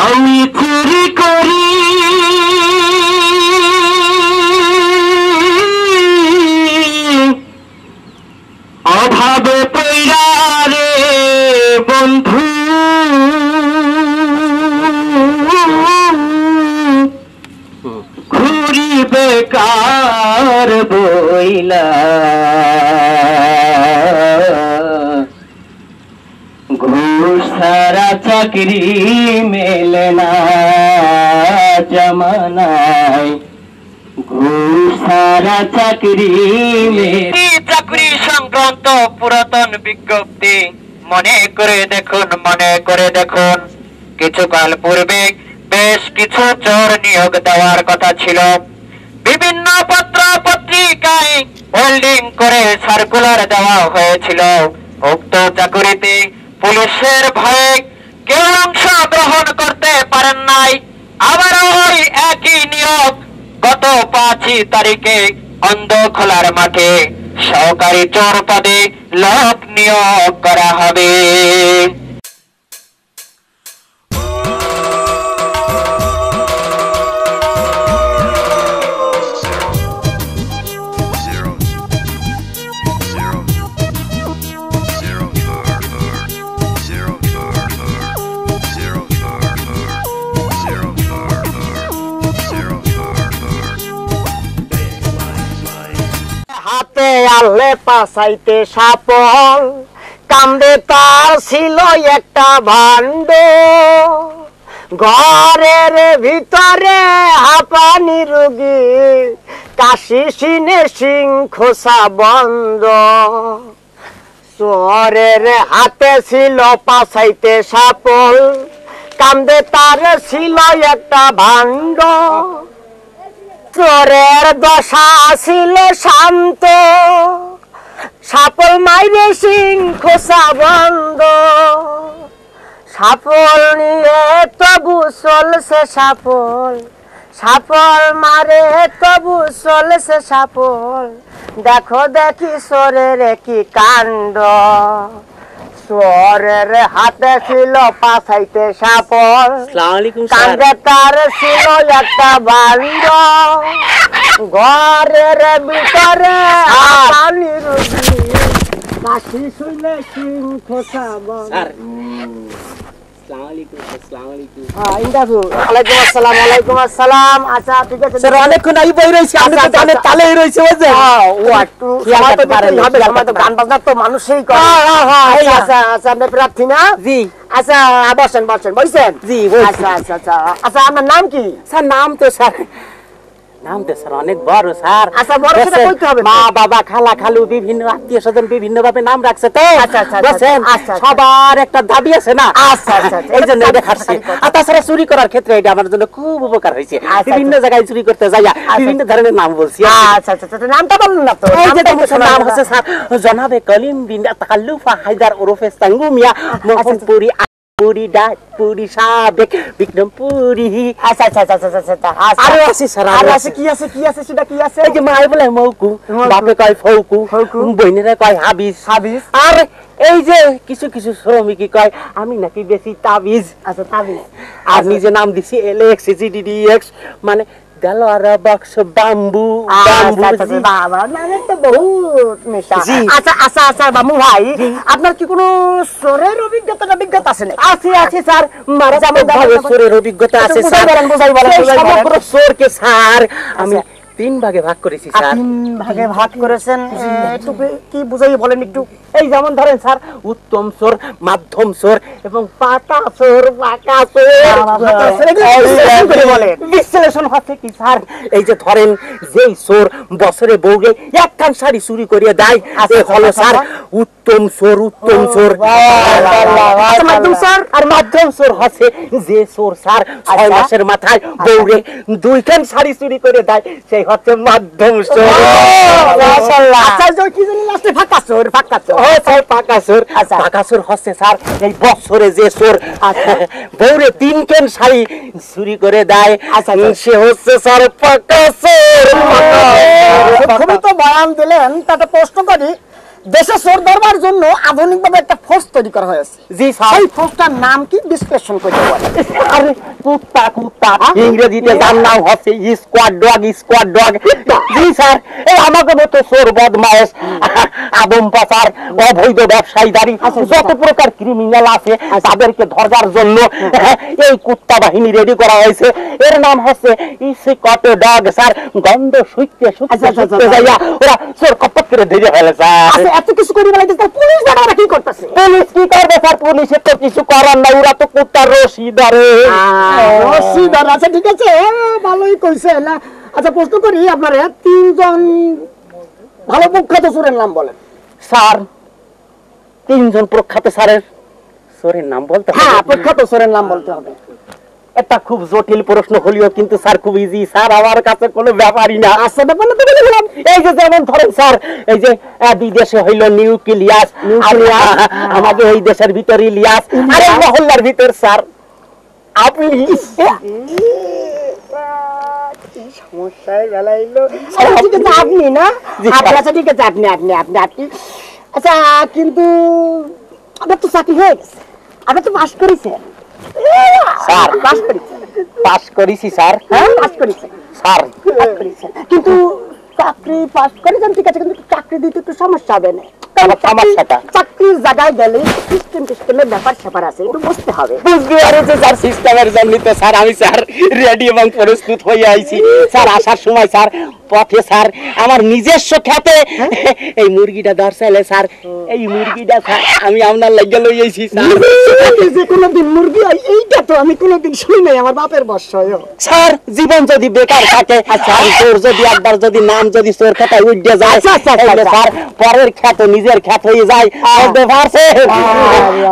আমি চুরি করি অভাবে পইরা রে বন্ধু ঘুরি বেকার বইলা ঘুষ ছাড়া চাকরি মেলে না জমানায় ঘুষ ছাড়া চাকরি মেলে চাকরি সংক্রান্ত পুরাতন বিজ্ঞপ্তি মনে করে দেখুন কিছুকাল পূর্বে বেশ কিছু চোর নিয়োগ দেওয়ার কথা ছিল বিভিন্ন পত্র পত্রিকায় হোল্ডিং করে সার্কুলার দেওয়া হয়েছিল উক্ত চাকরিতে পুলিশের ভয়ে কেউ অংশগ্রহণ করতে পারেন নাই আবার ওই একই নিয়োগ গত 5 তারিখে অন্ধখোলার মাঠে সহকারী চোর পদে লোক নিয়োগ করা হবে হাতে আলে পাশাইতে সাপল কান্দে তার ছিল একটা ভাণ্ড ঘরের ভিতরে হাঁপানি রোগী কাশি সিনে সিং খোসা বন্ধ চোরের হাতে ছিল পাশাইতে সাপল কান্দে তার ছিল একটা ভাণ্ড চোরের দশা ছিল শান্ত সাপল মাইরে সিং খোসা বন্ধ সাপল নিয়ে তবু চলছে সাপল মারে তবু চলছে সাপল দেখো দেখি চোরের কি কাণ্ড চোরের হাতে ছিল পাছাইতে সাপল কান্দে তার ছিল একটা ভাণ্ড ঘরের ভিতরে পানি রুগী কাশি শুনে সিং খোসা ওয়ালাইকুম আসসালাম আচ্ছা ঠিক আছে স্যার অনেকক্ষণ আই বই রইছি আপনি তো জানেন তালেই রইছে বুঝছেন হ্যাঁ ও একটু সময় তো হবে সময় তো গান বাজনা তো মানুষই করে হ্যাঁ আচ্ছা আচ্ছা আপনি প্রার্থী না জি আচ্ছা বসেন বসেন জি আচ্ছা আপনার নাম কি স্যার নাম তো স্যার স্যার অনেক বড় স্যার আচ্ছা বড় সেটা কইতে হবে মা বাবা খালা খালু বিভিন্ন আত্মীয় স্বজন বিভিন্ন ভাবে নাম রাখছে তো আচ্ছা সবার একটা দাবি আছে না আচ্ছা এই জন্য এটা খাচ্ছি আর তাছাড়া চুরি করার ক্ষেত্রে এটা আমার জন্য খুব উপকার হয়েছে বিভিন্ন জায়গায় চুরি করতে যাইয়া বিভিন্ন ধরনের নাম বলছি আচ্ছা নামটা বলুন না তো এই যে তোমার নাম হচ্ছে স্যার জনাবে কলিম বিন তাকাল্লুফা হায়দার ওরফে সাঙ্গু মিয়া মোহনপুরি পুরি ডাক পুরি সাবেক বিক্রমপুরি আচ্ছা আরে আছে স্যার আরে আছে কি আছে সেটা কি আছে এই যে মাই বলে মৌকু বাপে কয় ফৌকু বইনেরা কয় হাবিস আর এই যে কিছু শ্রমিকই কয় আমি নাকি বেশি তাবিজ আচ্ছা তাবিজ আর নিজে নাম দিছি এলএক্স জিডিডিএক্স মানে দেলোয়ারা বক্স বাম্বু বাবা মানে তো বহুত মিশা আচ্ছা বামু ভাই আপনার কি কোনো চোরের অভিজ্ঞতা আছে না আছে স্যার মারা যেমন চোরের অভিজ্ঞতা আছে স্যার সমগ্র চোরকে স্যার আমি 3 ভাগে ভাগ করেছি স্যার 3 ভাগে ভাগ করেছেন একটু কি বুঝাই বলেন একটু এই যেমন ধরেন স্যার উত্তম চোর মাধ্যম চোর এবং পাকা চোর বলেন বিশ্লেষণ হচ্ছে কি স্যার এই যে ধরেন যেই চোর বছরে বউকে একখান শাড়ি চুরি করিয়ে দেয় হলো স্যার উত্তম চোর মাধ্যম চোর হচ্ছে যে চোর স্যার 6 মাসের মাথায় বউরে 2খান শাড়ি চুরি করে দেয় সেই হচ্ছে মাধ্যম চোর মাশাআল্লাহ আচ্ছা কি জানি লাস্টে ফাঁকা চোর ও স্যার পাকা চোর হচ্ছে স্যার এই বছরে যে চোর বউরে 3খান শাড়ি চুরি করে দেয় সে হচ্ছে স্যার পাকা চোর খুবই তো বয়ান দিলেন তাতে প্রশ্ন করি দেশে চোর ধরবার জন্য আধুনিকভাবে একটা ফোর্স তৈরি করা হয়েছে। জি স্যার। এই ফোর্সটার নাম কি বিশ্লেষণ করতে বলে? আরে কুত্তা কুত্তা, ইংরেজিতে যার নাম হচ্ছে স্কোয়াড ডগ, স্কোয়াড ডগ। জি স্যার, এই আমাকে মতো চোর বদমাশ, আদম পাচার, অবৈধ ব্যবসায়ীদারি, যত প্রকার ক্রিমিনাল আছে তাদেরকে ধরবার জন্য এই কুত্তা বাহিনী রেডি করা হয়েছে। এর নাম হচ্ছে স্কোয়াড ডগ স্যার। গন্ধ শুইতে শুইতে যাইয়া ওরা চোর কপট করে ধরে ফেলে স্যার। আচ্ছা, এত কিছু করি বলে পুলিশ দাঁড়া কি করতেছে? পুলিশ কি করবে স্যার? পুলিশের তো কিছু করার নাই, ওরা তো কুত্তার রশি ধরে। রশি ধরে। আচ্ছা ঠিক আছে, ভালোই কইছে না। আচ্ছা প্রশ্ন করি, আপনারা 3 জন ভালো প্রখ্যাত চোরের নাম বলেন। স্যার 3 জন প্রখ্যাত স্যারের চোরের নাম বলতে হবে? হ্যাঁ, প্রখ্যাত চোরের নাম বলতে হবে। এটা খুব জটিল প্রশ্ন হলেও কিন্তু স্যার খুব ইজি স্যার, আমার কাছে কোনো ব্যাপারই না। আচ্ছা ব্যাপার না, তো বলে দিলাম। এই যে যেমন ধরেন স্যার, এই যে বিদেশে হইল নিউক্লিয়াস, আমাদের এই দেশের ভিতর ইলিয়াস, আর এই মহল্লার ভিতর স্যার আপনি। সমস্যায় বেলাইলো। ঠিক আছে, আপনি না? আচ্ছা ঠিক আছে, আপনি আপনি আপনি আপনি আচ্ছা, কিন্তু আপনার তো চাকরি হয়ে গেছে, আপনি তো পাস করেছেন। স্যার পাস করেছেন? পাস করেছি স্যার। হ্যাঁ পাস করেছেন স্যার। কিন্তু চাকরি পাস করেছেন ঠিক আছে, কিন্তু চাকরি দিতে একটু সমস্যা হবে না। সমস্যাটা চাকরির জায়গায় গেলে সিস্টেমের ব্যাপার স্যাপার আছে, একটু বুঝতে হবে। বুঝতে পারছি স্যার, সিস্টেমের জন্য তো স্যার আমি স্যার রেডি এবং প্রস্তুত হয়ে আইছি স্যার। আসার সময় স্যার পথে স্যার আমার নিজস্ব খেতে এই মুরগিটা ধরছিলে স্যার, এই মুরগিটা স্যার আমি আপনার লাগিয়ে লই আইছি স্যার। যে কোনোদিন মুরগি হয় এইটা তো আমি কোনোদিন শুনি নাই আমার বাপের বর্ষয়। স্যার জীবন যদি বেকার থাকে, তোর যদি একবার যদি নাম যদি চোর খাতায় উঠে যায় স্যার, পরের খ্যাত নিজের খ্যাত হয়ে যায়, বুঝতে পারছেন?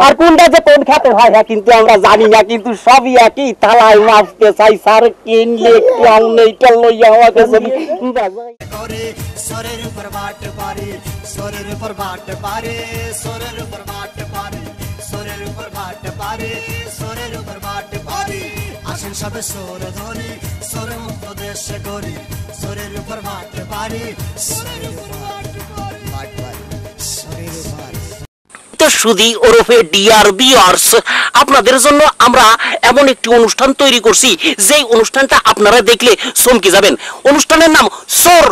আর কোনটা যে কোন খ্যাতে হয় কিন্তু আমরা জানি না, কিন্তু সবই একই থালায় মাপতে চাই স্যার। কিনলে কেউ নেই লইয়া আমাকে যদি सोरेर ऊपर बाट पारे, सोरेर ऊपर बाट पारे, सोरेर ऊपर बाट पारे, सोरेर ऊपर बाट पारे, सोरेर ऊपर बाट पारे। आसेन सबे सोर धरी, सोरे मुक्त देश करी, सोरेर ऊपर बाट पारे, सोरेर ऊपर बाट पारे, सोरेर ऊपर। তো সুধী ওরফে ডিআর ভিউয়ার্স, আপনাদের জন্য আমরা এমন একটি অনুষ্ঠান তৈরি করছি, যেই অনুষ্ঠানটা আপনারা দেখলে চমকে যাবেন। অনুষ্ঠানের নাম চোর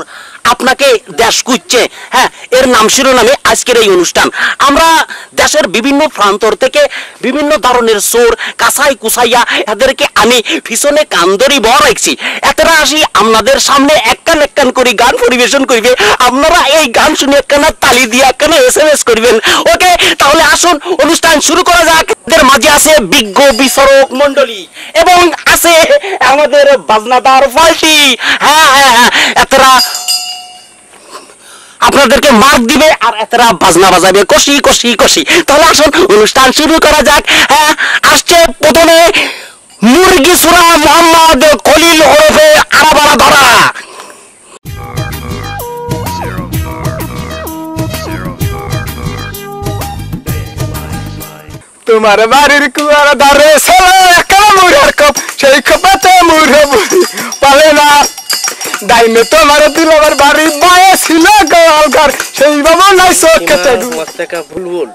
আপনাকে দেশ খুঁজছে। হ্যাঁ, এর নাম শিরোনামে আজকের এই অনুষ্ঠান। আমরা দেশের বিভিন্ন প্রান্তর থেকে বিভিন্ন ধরনের চোর কাছাই কুছাইয়া এদেরকে আমি পিছনে কান ধরি বড় রাখছি। এতরা আসি আপনাদের সামনে একখান একখান করে গান পরিবেশন করবে। আপনারা এই গান শুনে একখানা তালি দিয়ে একখানা SMS করবেন। ওকে, তাহলে আসুন অনুষ্ঠান শুরু করা যাক। এদের মাঝে আছে বিজ্ঞ বিচারক মন্ডলী এবং আছে আমাদের বাজনাদার পার্টি। হ্যাঁ হ্যাঁ হ্যাঁ, এতরা আপনাদেরকে মার্ক দিবে আর এতরা বাজনা বাজাবে কষি কষি কষি। তাহলে আসুন অনুষ্ঠান শুরু করা যাক। হ্যাঁ, আসছে প্রথমে মুরগি সুরা মোহাম্মদ খলিল ওরফে আরাবারা ধরা। তোমার বাড়ির কুয়ার ধারে একা মুড়ার কপ, সেই খপাতে মুড়ে পালে না। ডাইনে তোমার দিলবার বাড়ি বায়ে ছিল গোয়াল ঘর, সেই বাবা নাই চোখে মস্তাকা বুলবুল।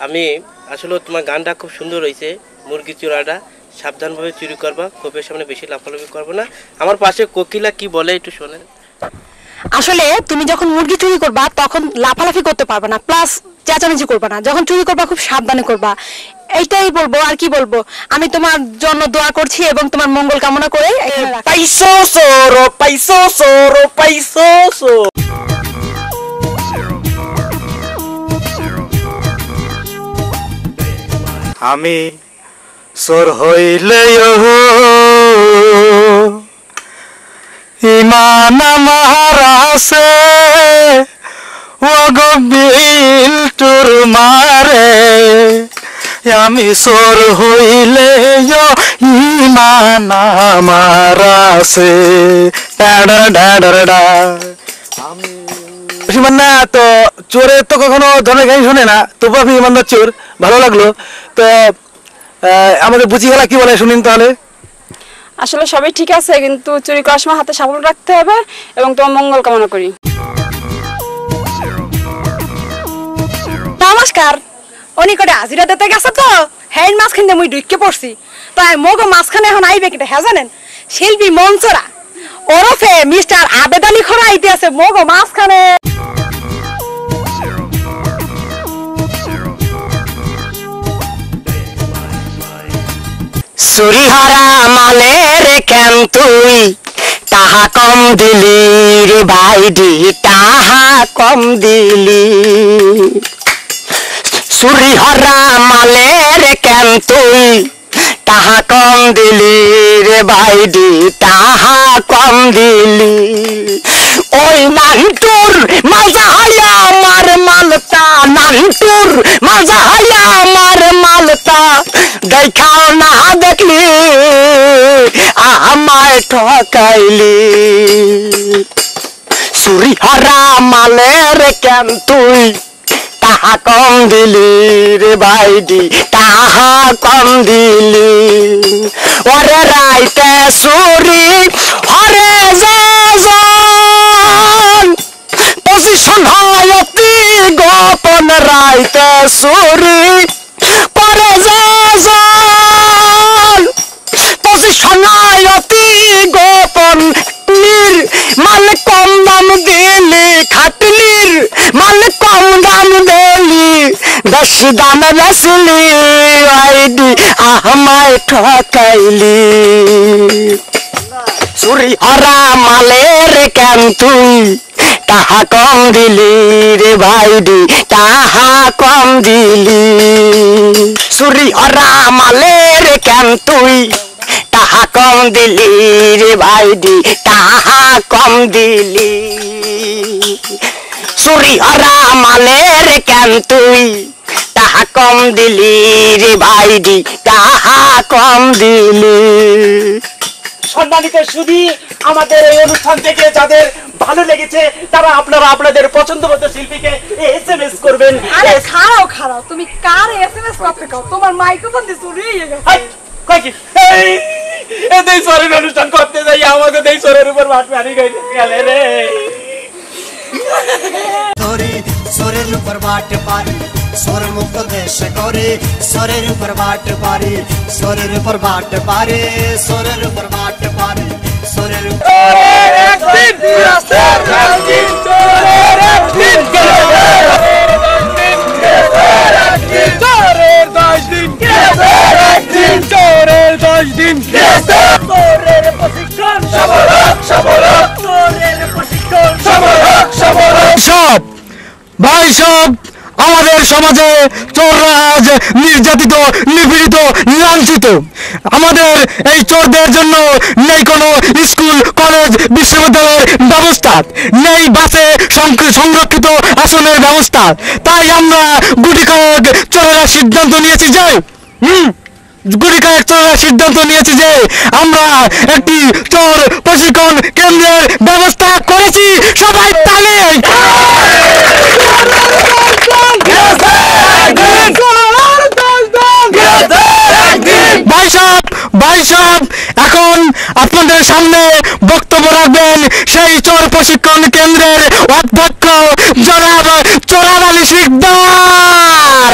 আমি আসলে তোমার গানটা খুব সুন্দর হয়েছে। মুরগি চুরাটা সাবধানভাবে চুরি করবা, খোপের সামনে বেশি লাফালাফি করবো না। আমার পাশে কোকিলা কি বলে একটু শোনেন। আসলে তুমি যখন মুরগি চুরি করবা তখন লাফালাফি করতে পারবে না, প্লাস চেঁচামেচি করবা না। যখন চুরি করবা খুব সাবধানে করবা, এইটাই বলবো। আর কি বলবো, আমি তোমার জন্য দোয়া করছি এবং তোমার মঙ্গল কামনা করে পাইসো চোর, পাইসো চোর, পাইসো চোর। আমি চোর হইলে ইমান আমার আছে, ও গবিল তোর মারে। আমি চোর হইলে ইমান আমার আছে। না তো চোরের তো কখনো ধরনের গান শোনে না, তবু আমি ইমানদার চোর, ভালো লাগলো। তো আমাদের বুঝি গেলা কি বলে শুনিন তাহলে। আসলে সবই ঠিক আছে, কিন্তু চুরি করার সময় হাতে সাবল রাখতে হবে এবং তোমার মঙ্গল কামনা করি। নমস্কার অনিকটে হাজিরা দিতে গেছে তো হ্যাঁ মাঝখানে মুই ঢুকে পড়ছি তাই মগো মাঝখানে এখন আইবে কিটা হ্যাঁ জানেন শিল্পী মঞ্চরা ওরফে মিস্টার আবেদ আলী খোরা আইতে আছে মগো মাঝখানে চুরিহারা মালের কেন তুই তাহা কম দিলি রে ভাইডি তাহা কম দিলি চুরিহারা মালের কেন তুই তাহা কম দিলি রে ভাইডি তাহা কম দিলি ওই নান্টুর মাজা হায়া আমার মালতা নান্টুর মাজা হায়া আমার মালতা দেখাও না দেখলি আমায় ঠকাইলি চুরিহারা মালের কেন তুই তাহা কম দিলি রে ভাইডি তাহা কম দিলি ওরে রাইতে চুরি হরে যাজন পজিশন হয় অতি গোপন রাইতে চুরি পরে যাজন পজিশন হয় অতি গোপন মাল কম দাম দিলি খাটলির মাল কম দাম দিলি বেশি দাম বেশলি আইডি আমায় ঠকাইলি চুরি হরা মালের কেন তুই তাহা কম দিলি রে ভাইডি তাহা কম দিলি চুরি হরা মালের কেন তুই তাহা কম দিলি রে ভাইডি তাহা কম দিলি চুরি হরা মালের কেন তুই তাহা কম দিলি রে ভাইডি তাহা কম দিলি সম্মানিত সুধী আমাদের এই অনুষ্ঠান থেকে যাদের ভালো লেগেছে তারা আপনারা আপনাদের পছন্দমতো শিল্পীকে এসএমএস করবেন। আরে খাও খাও তুমি কার এসএমএস করতে কও তোমার মাইক্রোফোন দিয়ে চুরি হয়ে গেছে কই কি এই দেই সরের অনুষ্ঠান করতে যাই আমাদের দেই সরের উপর মাঠ মারি গেলে রে ধরে সরের উপর বাট পারি সর মুক্ত দেশ করে সরের উপর বাট পারি সরের উপর বাট পারে সরের উপর বাট পারি সরের একদিন রাস্তার রাজদিন চোরের একদিন চোরের 10 দিন চোরের 10 দিন চোরের প্রশিক্ষণ সবরক সবরক চোরের প্রশিক্ষণ সবরক সবরক সব ভাই সব আমাদের সমাজে চোররা আজ নির্যাতিত নিপীড়িত লাঞ্ছিত আমাদের এই চোরদের জন্য নেই কোনো স্কুল কলেজ বিশ্ববিদ্যালয়ের ব্যবস্থা নেই বাসে সংরক্ষিত আসনের ব্যবস্থা তাই আমরা গুটি কয়েক চোরেরা সিদ্ধান্ত নিয়েছি যে আমরা একটি চোর প্রশিক্ষণ কেন্দ্রের ব্যবস্থা করেছি সবাই তালে ভাই সাহেব এখন আপনাদের সামনে বক্তব্য রাখবেন সেই চোর প্রশিক্ষণ কেন্দ্রের অধ্যক্ষ জনাব চোরাব আলী শিকদার।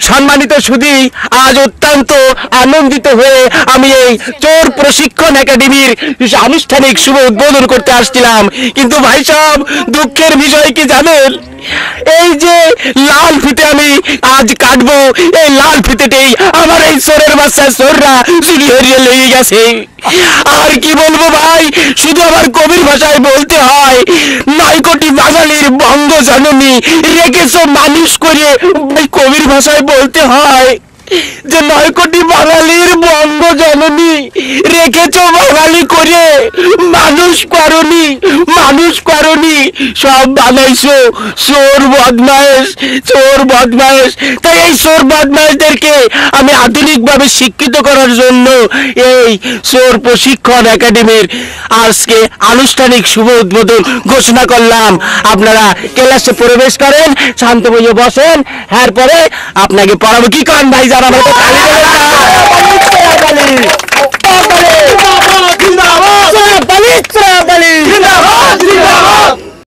সম্মানিত সুধী আজ অত্যন্ত আনন্দিত হয়ে আমি এই চোর প্রশিক্ষণ একাডেমির আনুষ্ঠানিক শুভ উদ্বোধন করতে আসছিলাম কিন্তু ভাই সাহেব দুঃখের বিষয় কি জানেন এই যে লাল ফিতে আমি আজ কাটবো এই লাল ফিতেতেই আমার এই চোরের বাচ্চা চোররা চুরি হারিয়ে লেগে গেছে আর কি বলবো ভাই শুধু আমার কবির ভাষায় বলতে হয় 9 কোটি বাঙালির বঙ্গ জননী রেখেছো মানুষ করে ভাই কবির ভাষায় বলতে হয় যে 9 কোটি বাঙালির বঙ্গ জননী রেখেছো বাঙালি করে মানুষ করনি সব বানাইছো চোর বদমাইশ তাই এই চোর বদমাইশদেরকে আমি আধুনিকভাবে শিক্ষিত করার জন্য এই চোর প্রশিক্ষণ একাডেমির আজকে আনুষ্ঠানিক শুভ উদ্বোধন ঘোষণা করলাম। আপনারা ক্লাসে প্রবেশ করেন, শান্ত হয়ে বসেন, এরপরে আপনাকে পড়াবো। কি করেন ভাই যারা জিন্দাবাদ